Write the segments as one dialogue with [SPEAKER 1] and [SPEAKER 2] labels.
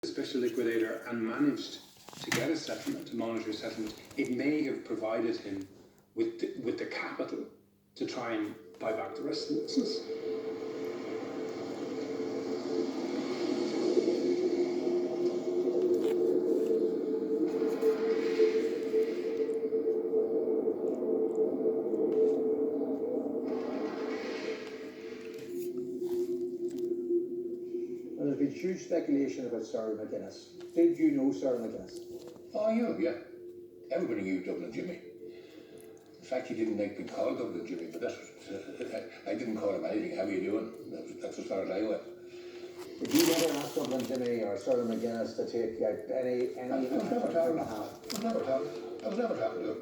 [SPEAKER 1] special liquidator and managed to get a settlement, a monetary settlement, it may have provided him with the capital to try and buy back the rest of the business.
[SPEAKER 2] There's been huge speculation about Sarah McGuinness. Did you know Sarah McGuinness?
[SPEAKER 3] Oh, I knew him, yeah. Everybody knew Dublin Jimmy. In fact, he didn't like being called Dublin Jimmy, but that's I didn't call him anything. How are you doing? That's as far as I went.
[SPEAKER 2] Did you ever ask Dublin Jimmy or Sarah McGuinness to take out any
[SPEAKER 3] I was never talking to him. I was never talking to him.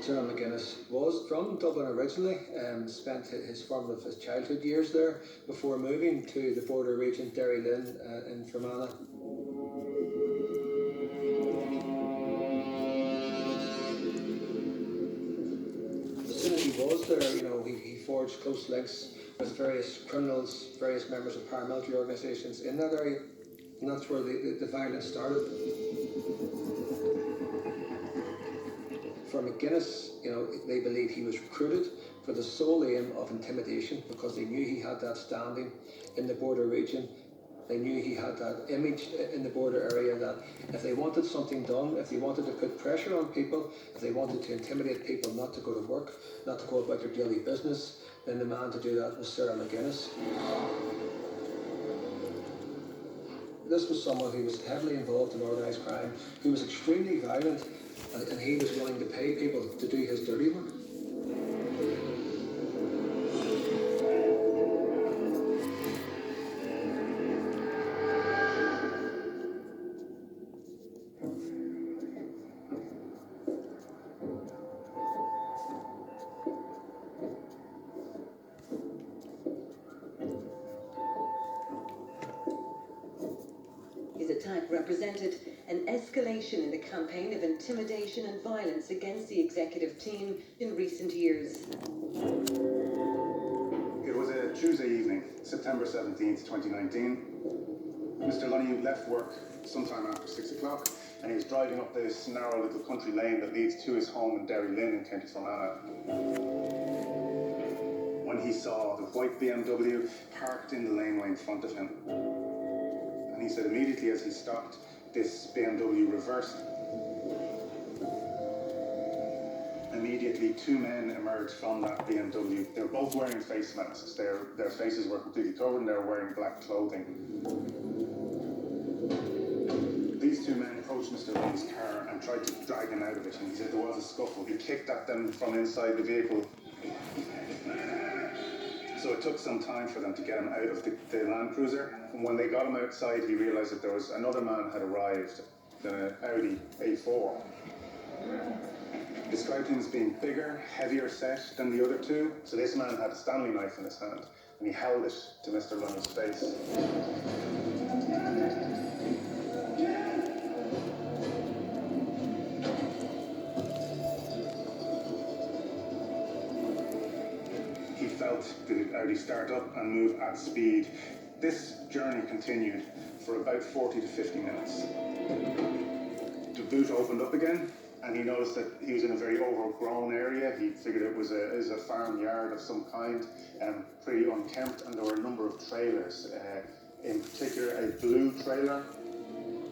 [SPEAKER 2] Sarah McGuinness was from Dublin originally, spent his formative his childhood years there before moving to the border region, Derry Lynn in Fermanagh. As soon as he was there, he forged close links with various criminals, various members of paramilitary organisations in that area, and that's where the violence started. For McGuinness, they believe he was recruited for the sole aim of intimidation because they knew he had that standing in the border region. They knew he had that image in the border area that if they wanted something done, if they wanted to put pressure on people, if they wanted to intimidate people not to go to work, not to go about their daily business, then the man to do that was Sarah McGuinness. This was someone who was heavily involved in organised crime, who was extremely violent, and he was willing to pay people to do his dirty work.
[SPEAKER 4] His attack represented an escalation in the campaign of intimidation and violence against the executive team in recent years.
[SPEAKER 5] It was a Tuesday evening, September 17th, 2019. Mr. Lunny left work sometime after 6 o'clock, and he was driving up this narrow little country lane that leads to his home in Derry Lynn in County Fermanagh, when he saw the white BMW parked in the laneway in front of him. And he said immediately as he stopped, this BMW reversed. Immediately, two men emerged from that BMW. They were both wearing face masks. Their faces were completely covered and they were wearing black clothing. These two men approached Mr. Lunny's car and tried to drag him out of it. And he said there was a scuffle. He kicked at them from inside the vehicle. So it took some time for them to get him out of the Land Cruiser. And when they got him outside, he realised that there was another man had arrived in an Audi A4. Described him as being bigger, heavier set than the other two. So this man had a Stanley knife in his hand, and he held it to Mr. Lunny's face. He felt the Audi start up and move at speed. This journey continued for about 40 to 50 minutes. The boot opened up again, and he noticed that he was in a very overgrown area. He figured it was a farmyard of some kind, pretty unkempt, and there were a number of trailers, in particular a blue trailer.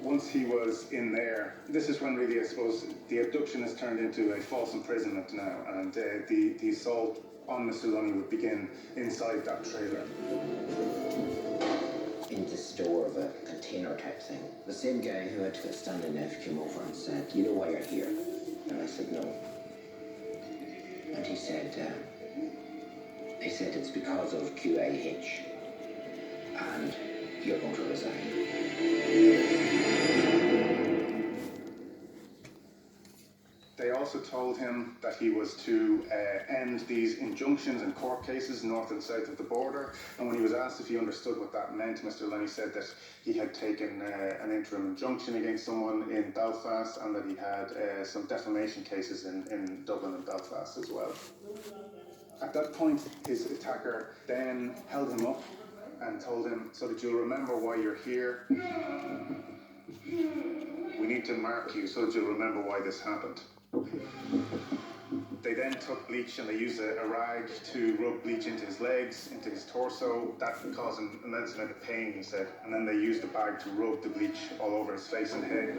[SPEAKER 5] Once he was in there, this is when really, I suppose, the abduction has turned into a false imprisonment now, and the assault on Mr. Lunny would begin inside that trailer.
[SPEAKER 6] In the store of a container type thing. The same guy who had a Stanley knife came over and said, "You know why you're here?" And I said, "No." And he said, "It's because of QAH, and you're going to resign."
[SPEAKER 5] They also told him that he was to end these injunctions and court cases north and south of the border. And when he was asked if he understood what that meant, Mr. Lunny said that he had taken an interim injunction against someone in Belfast, and that he had some defamation cases in Dublin and Belfast as well. At that point, his attacker then held him up and told him, so that you'll remember why you're here. We need to mark you so that you'll remember why this happened. They then took bleach and they used a rag to rub bleach into his legs, into his torso. That caused him an immense amount of pain, he said. And then they used a bag to rub the bleach all over his face and head.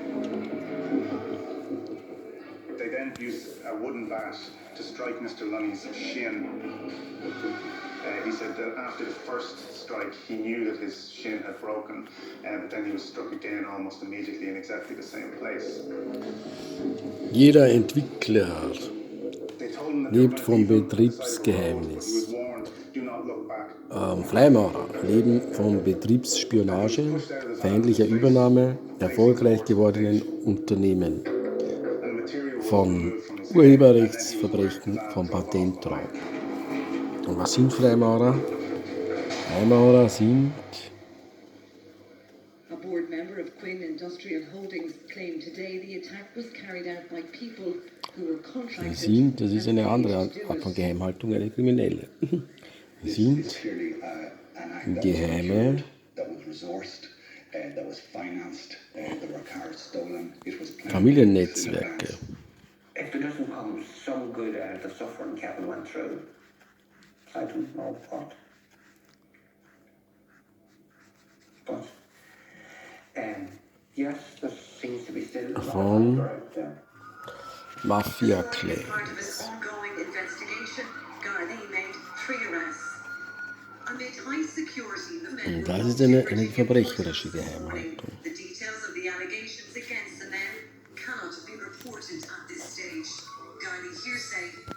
[SPEAKER 5] They then used a wooden bat to strike Mr. Lunny's shin. He said that after the first strike, he knew that his shin had broken, but then he was struck again almost immediately in exactly the same place.
[SPEAKER 7] Jeder Entwickler
[SPEAKER 5] They told him that
[SPEAKER 7] lebt
[SPEAKER 5] they were
[SPEAKER 7] vom
[SPEAKER 5] gonna leave him beside the road, but he
[SPEAKER 7] Betriebsgeheimnis.
[SPEAKER 5] was warned, do not look back.
[SPEAKER 7] Freimaurer leben von Betriebsspionage, feindlicher Übernahme, erfolgreich gewordenen Unternehmen, von Urheberrechtsverbrechen, von Patentraub. Und was sind Freimaurer? Freimaurer sind
[SPEAKER 4] A board member of Quinn Industrial Holdings claimed today the attack was carried out by people who were contracted.
[SPEAKER 7] das ist eine andere Art von Geheimhaltung, eine kriminelle. Sie sind geheime Familiennetzwerke.
[SPEAKER 6] If there doesn't come some good out of the suffering Kevin went through, I don't know what. But, yes, there seems to be still a lot
[SPEAKER 7] Von
[SPEAKER 6] out there.
[SPEAKER 7] Mafiaclans.
[SPEAKER 4] Part of his ongoing investigation, Gardaí made 3 arrests. Amid high security, the men
[SPEAKER 7] Und das ist eine verbrecherische Geheimhaltung.
[SPEAKER 4] the